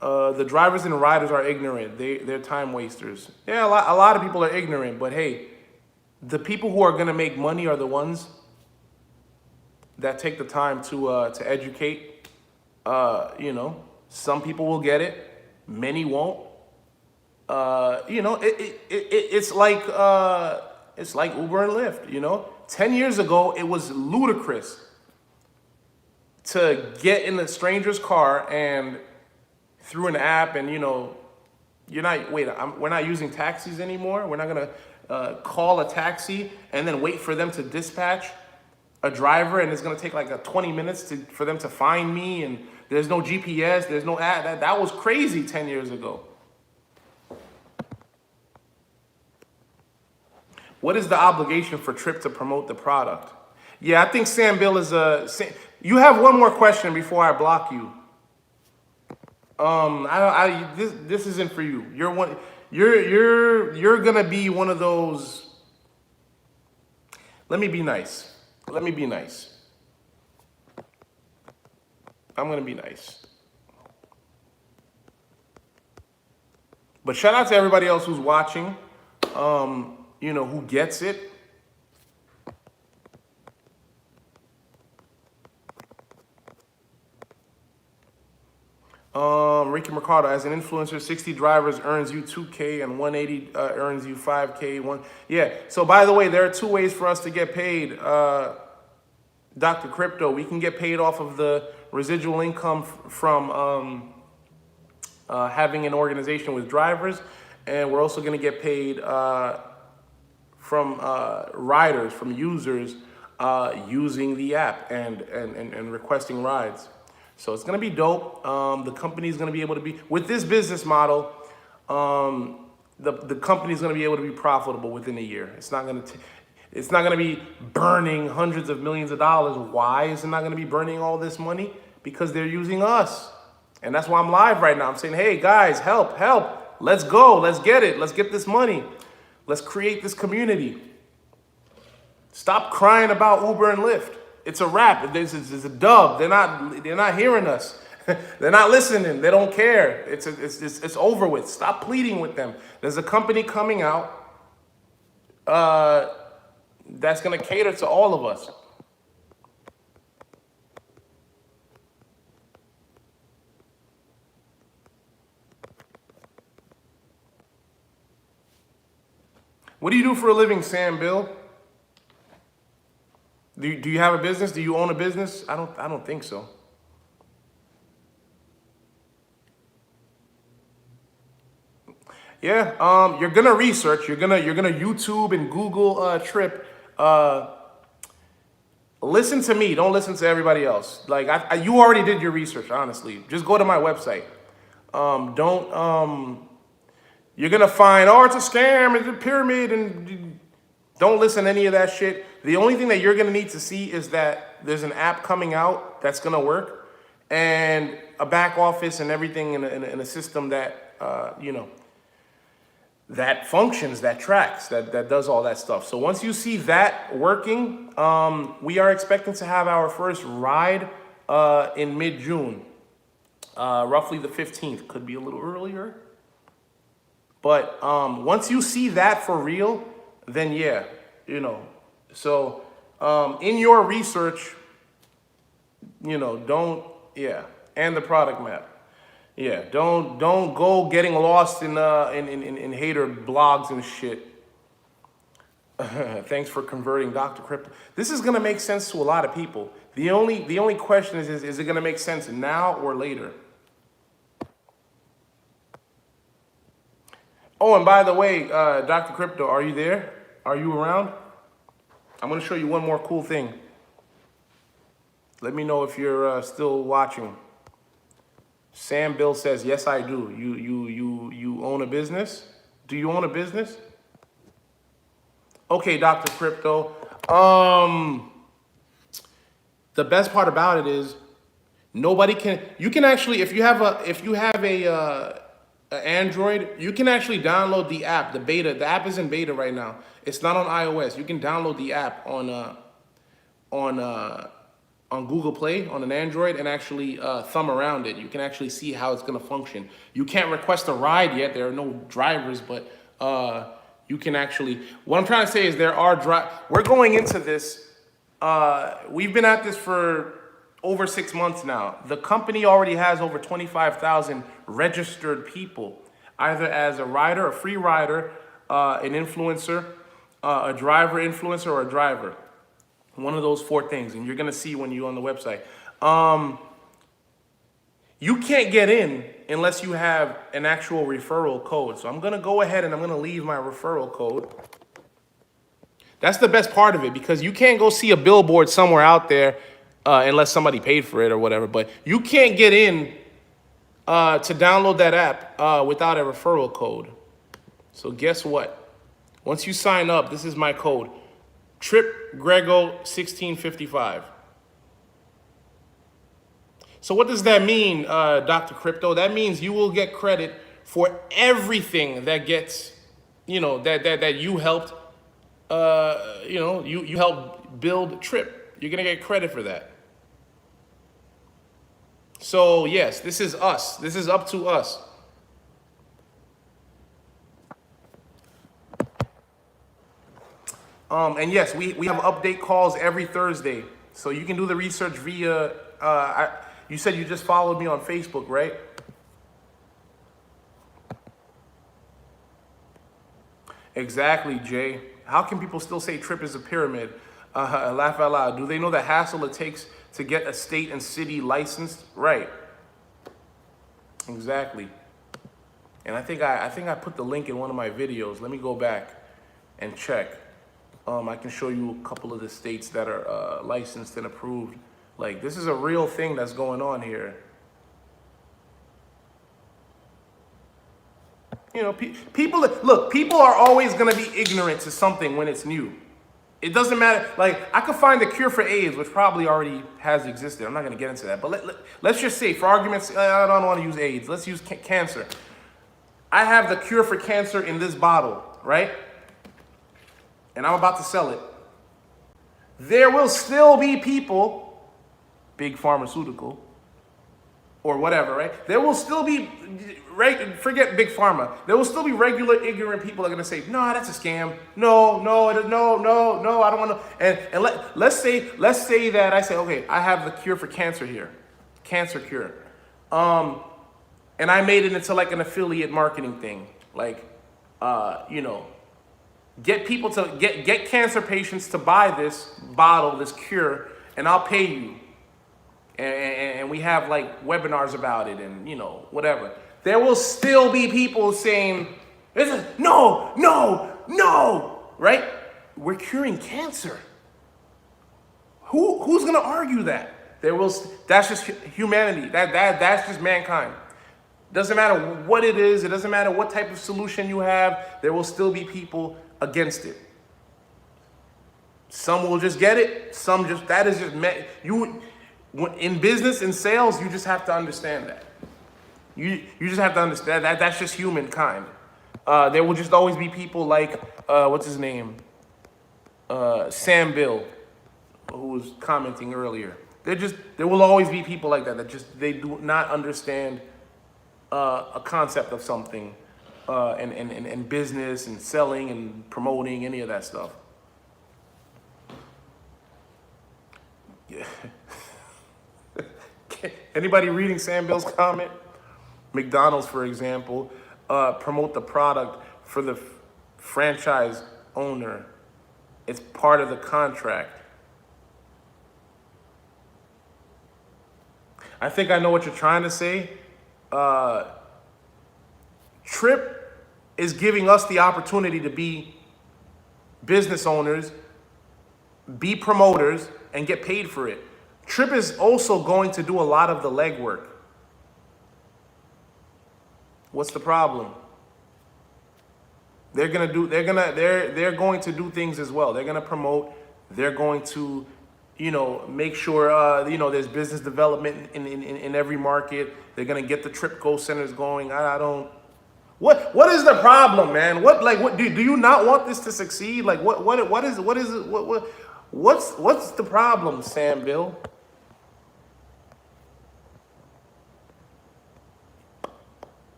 The drivers and riders are ignorant. They're time wasters. Yeah, a lot of people are ignorant, but hey, the people who are gonna make money are the ones that take the time to educate. You know, some people will get it, many won't. it's like Uber and Lyft. 10 years ago it was ludicrous to get in a stranger's car and through an app, and we're not using taxis anymore. We're not gonna call a taxi and then wait for them to dispatch a driver, and it's gonna take like 20 minutes for them to find me, and there's no GPS, there's no app. That was crazy 10 years ago. What is the obligation for Tryp to promote the product? Yeah, I think Sam Bill is you have one more question before I block you. This isn't for you. You're gonna be one of those. Let me be nice. I'm gonna be nice. But shout out to everybody else who's watching, who gets it. Ricky Mercado, as an influencer, 60 drivers earns you 2K and 180 earns you 5K. Yeah, so by the way, there are two ways for us to get paid, Dr. Crypto. We can get paid off of the residual income from having an organization with drivers, and we're also going to get paid from riders, from users using the app and requesting rides. So it's gonna be dope. The company's gonna be able to be, with this business model, the company's gonna be able to be profitable within a year. It's not gonna be burning hundreds of millions of dollars. Why is it not gonna be burning all this money? Because they're using us. And that's why I'm live right now. I'm saying, hey guys, help. Let's go, let's get it. Let's get this money. Let's create this community. Stop crying about Uber and Lyft. It's a wrap. This is a dub. They're not hearing us. They're not listening. They don't care. It's over with. Stop pleading with them. There's a company coming out that's gonna cater to all of us. What do you do for a living, Sam Bill? Do you have a business? Do you own a business? I don't think so. Yeah, you're gonna research. You're gonna YouTube and Google Tryp. Listen to me. Don't listen to everybody else. Like you already did your research. Honestly, just go to my website. You're gonna find, it's a scam, it's a pyramid, and don't listen to any of that shit. The only thing that you're gonna need to see is that there's an app coming out that's gonna work, and a back office and everything in a system that that functions, that tracks, that does all that stuff. So once you see that working, we are expecting to have our first ride in mid-June, roughly the 15th. Could be a little earlier. But once you see that for real, then yeah, So in your research, and the product map. Yeah, don't go getting lost in hater blogs and shit. Thanks for converting Dr. Crypto. This is gonna make sense to a lot of people. The only question is it gonna make sense now or later? Oh, and by the way, Dr. Crypto, are you there? Are you around? I'm gonna show you one more cool thing. Let me know if you're still watching. Sam Bill says, yes, I do. You own a business? Do you own a business? Okay, Dr. Crypto. The best part about it is you can actually, if you have a Android, you can actually download the app, the beta. The app is in beta right now. It's not on iOS. You can download the app on Google Play on an Android and actually thumb around it. You can actually see how it's gonna function. You can't request a ride yet. There are no drivers, but you can actually. What I'm trying to say is we're going into this. We've been at this for over 6 months now. The company already has over 25,000 registered people. either as a rider, a free rider, an influencer, a driver influencer, or a driver. One of those four things, and you're gonna see when you're on the website. You can't get in unless you have an actual referral code. So I'm gonna go ahead and I'm gonna leave my referral code. That's the best part of it, because you can't go see a billboard somewhere out there unless somebody paid for it or whatever. But you can't get in to download that app without a referral code. So guess what? Once you sign up, this is my code, Tryp Grego 1655. So what does that mean, Dr. Crypto? That means you will get credit for everything that gets, that you helped, you helped build Tryp. You're gonna get credit for that. So yes, this is us. This is up to us. And yes, we have update calls every Thursday. So you can do the research via, you said you just followed me on Facebook, right? Exactly, Jay. How can people still say Tryp is a pyramid? Laugh out loud. Do they know the hassle it takes to get a state and city licensed? Right. Exactly. And I think I put the link in one of my videos. Let me go back and check. I can show you a couple of the states that are licensed and approved. Like, this is a real thing that's going on here. People are always going to be ignorant to something when it's new. It doesn't matter. Like, I could find the cure for AIDS, which probably already has existed. I'm not going to get into that. But let's just say, for argument's sake, I don't want to use AIDS. Let's use cancer. I have the cure for cancer in this bottle, right? And I'm about to sell it. There will still be people, big pharmaceutical, or whatever, right? There will still be, forget big pharma. There will still be regular ignorant people that are gonna say, no, that's a scam. No, I don't want to. And let's say that I say, okay, I have the cure for cancer here, cancer cure, and I made it into like an affiliate marketing thing, like, get people to get cancer patients to buy this bottle, this cure, and I'll pay you. And we have like webinars about it and whatever. There will still be people saying, no, right? We're curing cancer. Who's gonna argue that? That's just humanity. That's just mankind. Doesn't matter what it is, it doesn't matter what type of solution you have, there will still be people against it. Some will just get it, in business and sales, you just have to understand that. You just have to understand that that's just humankind. There will just always be people like, what's his name? Sam Bill, who was commenting earlier. There will always be people like that they do not understand a concept of something, and business and selling and promoting, any of that stuff. Yeah. Anybody reading Sam Bill's comment? McDonald's, for example, promote the product for the franchise owner. It's part of the contract. I think I know what you're trying to say. Tryp is giving us the opportunity to be business owners, be promoters, and get paid for it. Tryp is also going to do a lot of the legwork. What's the problem? They're going to do things as well. They're going to promote. They're going to, make sure, there's business development in every market. They're going to get the Tryp Go centers going. What is the problem, man? Do you not want this to succeed? Like, what's the problem, Sam Bill?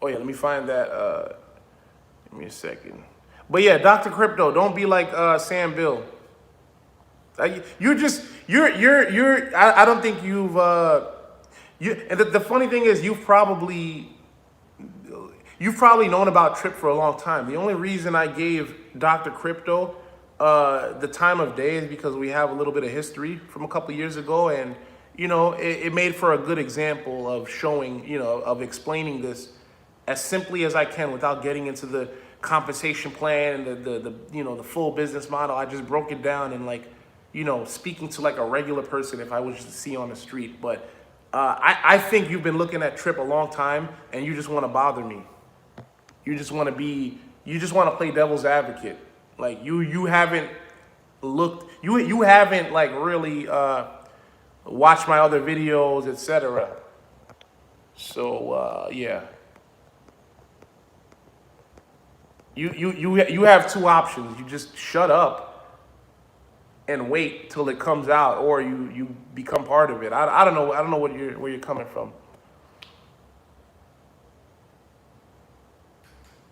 Oh yeah, let me find that. Give me a second. But yeah, Dr. Crypto, don't be like Sam Bill. I don't think you've and the funny thing is you've probably known about Tryp for a long time. The only reason I gave Dr. Crypto the time of day is because we have a little bit of history from a couple years ago, and it made for a good example of showing, of explaining this as simply as I can without getting into the compensation plan and the full business model. I just broke it down and speaking to like a regular person if I was to see on the street. But I think you've been looking at Tryp a long time and you just want to bother me. You just want to play devil's advocate. Like you haven't looked, you haven't like really watched my other videos, etc. So yeah. You have two options. You just shut up and wait till it comes out, or you become part of it. I don't know. I don't know where you're coming from.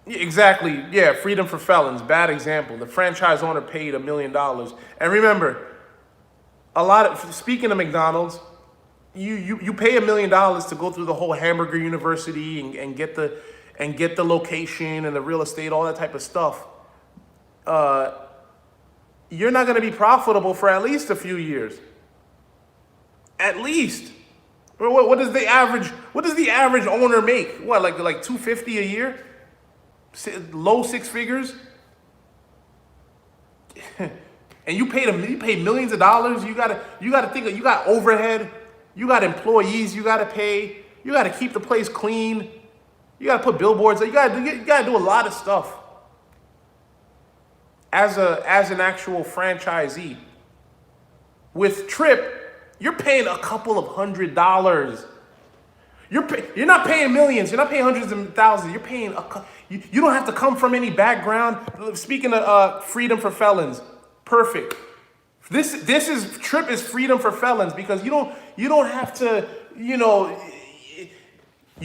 Yeah, exactly. Yeah, freedom for felons. Bad example. The franchise owner paid $1 million. And remember, speaking of McDonald's, you pay $1 million to go through the whole hamburger university and get the location and the real estate, all that type of stuff. You're not going to be profitable for at least a few years. At least. What does the average owner make? What, like $250 a year? Low six figures? And you pay millions of dollars. You gotta think. You got overhead. You got employees. You gotta pay. You gotta keep the place clean. You gotta put billboards. You gotta do a lot of stuff. As an actual franchisee, with Tryp, you're paying a couple of $100s. You're not paying millions. You're not paying hundreds of thousands. You're paying you don't have to come from any background. Speaking of freedom for felons, perfect. This is Tryp is freedom for felons because you don't have to, you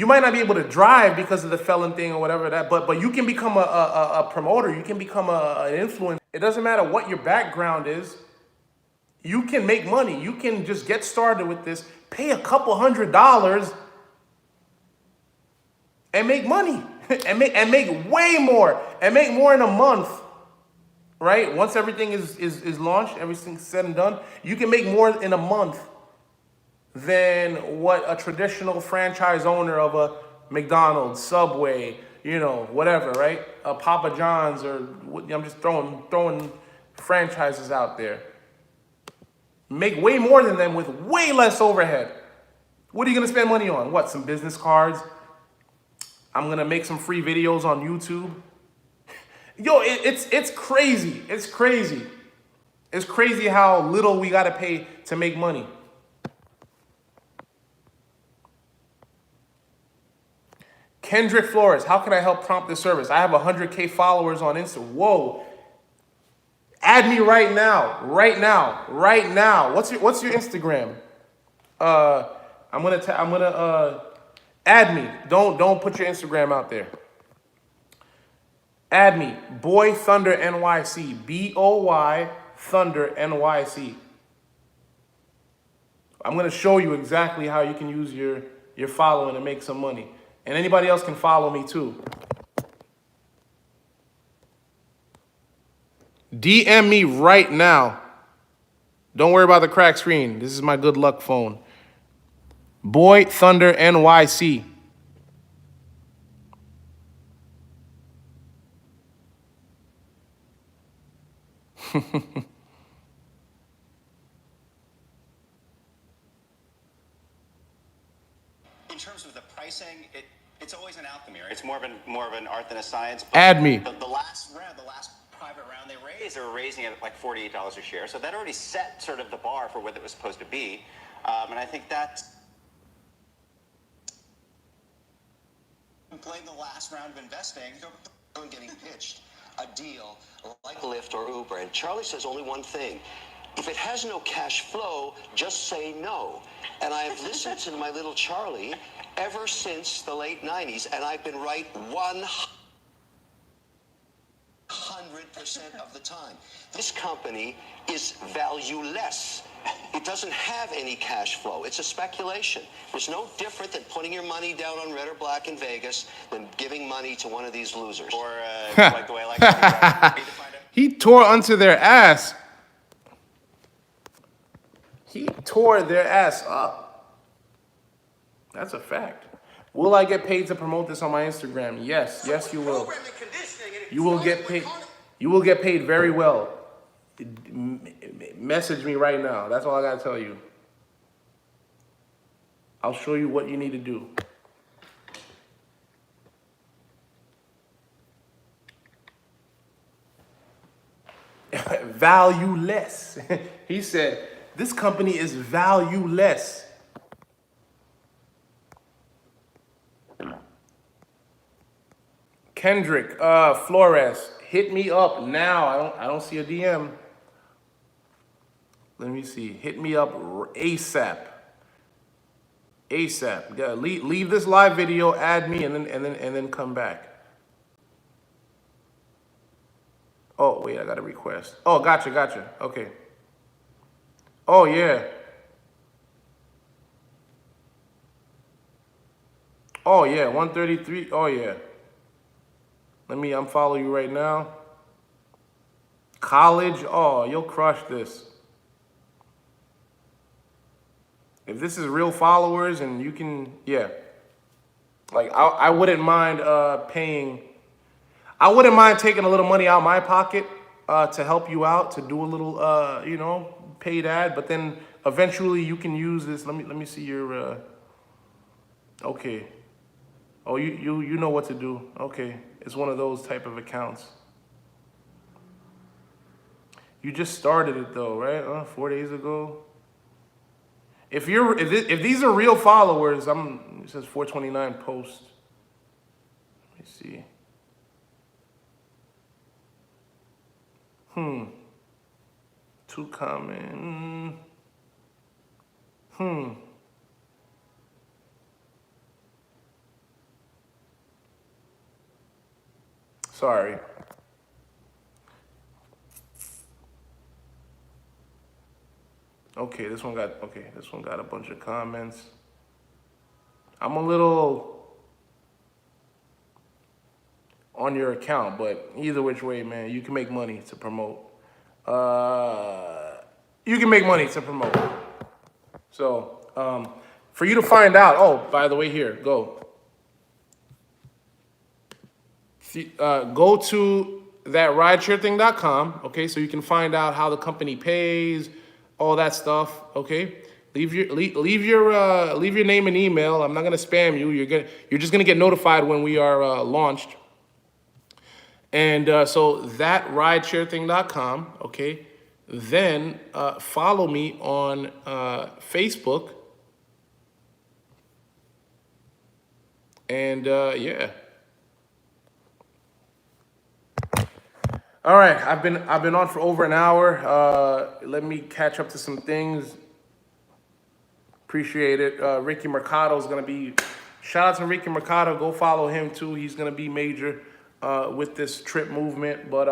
might not be able to drive because of the felon thing or whatever but you can become a promoter. You can become an influencer. It doesn't matter what your background is. You can make money. You can just get started with this, pay a couple $100s and make money and make way more and make more in a month. Right? Once everything is launched, everything's said and done, you can make more in a month than what a traditional franchise owner of a McDonald's, Subway, whatever, right? A Papa John's, or I'm just throwing franchises out there. Make way more than them with way less overhead. What are you gonna spend money on? What, some business cards? I'm gonna make some free videos on YouTube. Yo, it's crazy. It's crazy. It's crazy how little we gotta pay to make money. Kendrick Flores, how can I help prompt this service? I have 100K followers on Insta. Whoa. Add me right now. Right now. Right now. What's your Instagram? I'm gonna add me. Don't put your Instagram out there. Add me, Boy Thunder NYC, BOY Thunder NYC. I'm gonna show you exactly how you can use your following to make some money. And anybody else can follow me too. DM me right now. Don't worry about the cracked screen. This is my good luck phone. Boy Thunder NYC. In terms of the pricing, it's always an alchemy. It's more of an art than a science. Add me. The last private round they were raising it at like $48 a share. So that already set sort of the bar for what it was supposed to be. And I think that's playing the last round of investing and getting pitched a deal like Lyft or Uber. And Charlie says only one thing. If it has no cash flow, just say no. And I have listened to my little Charlie ever since the late 90s, and I've been right 100 100% of the time. This company is valueless. It doesn't have any cash flow. It's a speculation. It's no different than putting your money down on red or black in Vegas than giving money to one of these losers. Or like the way I like to find it. He tore onto their ass. He tore their ass up. That's a fact. Will I get paid to promote this on my Instagram? Yes, yes you will. You will get paid. You will get paid very well. Message me right now. That's all I gotta tell you. I'll show you what you need to do. Valueless. He said, this company is valueless. Kendrick Flores, hit me up now. I don't see a DM. Let me see. Hit me up ASAP. ASAP. Yeah, leave this live video, add me, and then come back. Oh wait, I got a request. Oh, gotcha. Okay. Oh yeah. Oh yeah, 133. Oh yeah. Let me unfollow you right now. College. Oh, you'll crush this. If this is real followers and you can, yeah. Like I wouldn't mind paying. I wouldn't mind taking a little money out of my pocket to help you out, to do a little, you know, paid ad. But then eventually you can use this. Let me see your. Okay. Oh, you know what to do. Okay, it's one of those type of accounts. You just started it though, right? 4 days ago. If these are real followers, it says 429 post. Let me see. Too common. Sorry. Okay, this one got a bunch of comments. I'm a little on your account, but either which way, man, you can make money to promote. You can make money to promote. So, for you to find out, oh, by the way, here, go. Go to that ridesharething.com, okay, so you can find out how the company pays, all that stuff, okay? Leave your name and email. I'm not gonna spam you. You're just gonna get notified when we are launched. And so that ridesharething.com, okay? Then follow me on Facebook. And yeah. All right, I've been on for over an hour. Let me catch up to some things. Appreciate it. Ricky Mercado is gonna be. Shout out to Ricky Mercado. Go follow him too. He's gonna be major with this Tryp movement. But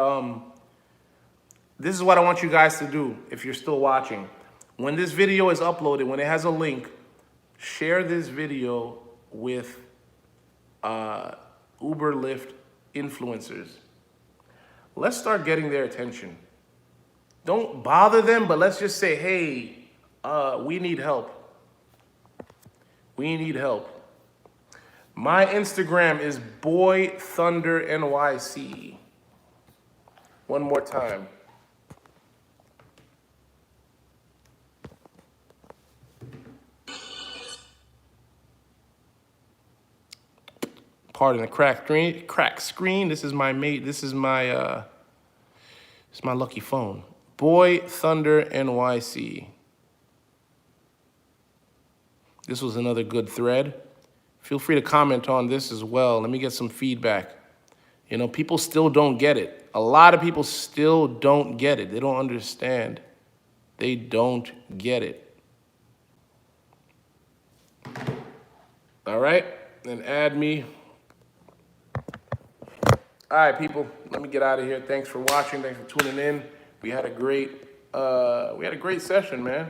this is what I want you guys to do. If you're still watching, when this video is uploaded, when it has a link, share this video with Uber, Lyft influencers. Let's start getting their attention. Don't bother them, but let's just say, hey, we need help. We need help. My Instagram is BoyThunderNYC. One more time. Pardon the crack screen. This is my mate. This is my it's my lucky phone. Boy Thunder NYC. This was another good thread. Feel free to comment on this as well. Let me get some feedback. You know, people still don't get it. A lot of people still don't get it. They don't understand. They don't get it. All right, then add me. All right, people, let me get out of here. Thanks for watching. Thanks for tuning in. We had a great session, man.